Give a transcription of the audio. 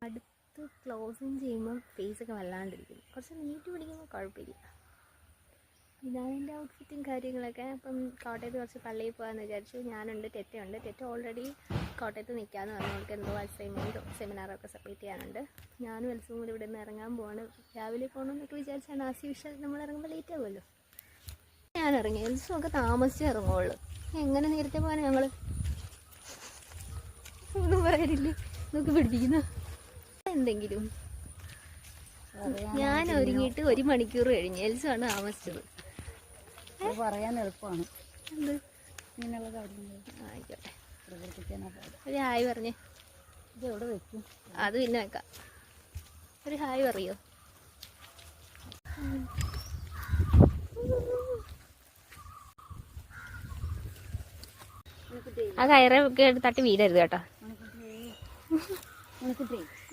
അടുത്ത് ക്ലോസിങ് ചെയ്യുമ്പോൾ ഫേസൊക്കെ വല്ലാണ്ടിരിക്കും. കുറച്ച് നീറ്റ് പിടിക്കുമ്പോൾ കുഴപ്പമില്ല. ഇതാണ് എൻ്റെ ഔട്ട്ഫിറ്റും കാര്യങ്ങളൊക്കെ. അപ്പം കോട്ടയത്ത് കുറച്ച് പള്ളിയിൽ പോകാമെന്ന് വിചാരിച്ചു. ഞാനുണ്ട്, തെറ്റുണ്ട്. തെറ്റ് ഓൾറെഡി കോട്ടയത്ത് നിൽക്കാമെന്ന് പറഞ്ഞു. അവൾക്ക് എന്തോ അസൈൻമെൻറ്റോ സെമിനാറൊക്കെ സബ്മിറ്റ് ചെയ്യാനുണ്ട്. ഞാനും എൽസും കൂടി ഇവിടെ നിന്ന് ഇറങ്ങാൻ പോവാണ്. രാവിലെ പോകണമെന്നൊക്കെ വിചാരിച്ചാണ്. ആസ് യൂഷ്വൽ നമ്മൾ ഇറങ്ങുമ്പോൾ ലേറ്റ് ആവുമല്ലോ. ഞാൻ ഇറങ്ങി. എൽസും ഒക്കെ താമസിച്ചേ ഇറങ്ങുള്ളൂ. എങ്ങനെ നേരത്തെ പോകാൻ ഞങ്ങൾ ഒന്നും പറയാനില്ലേ. നോക്കി പിടിപ്പിക്കുന്നു എന്തെങ്കിലും. ഞാൻ ഒരുങ്ങിയിട്ട് 1 മണിക്കൂർ കഴിഞ്ഞ്. എൽസാണ് താമസിച്ചത്. പറയാൻ എളുപ്പമാണ് എന്ത് ഇങ്ങനെയുള്ള കാര്യങ്ങൾ. ആയിക്കോട്ടെ, പ്രവർത്തിക്കാനാണ്. ഒരു ഹായ് പറഞ്ഞേ. ഇത് എവിടെ വെക്കും? അത് പിന്നെ വെക്കാം. ഒരു ഹായ് പറയോ? ആ കയറൊക്കെ തട്ടി വീഴരുത് കേട്ടോ.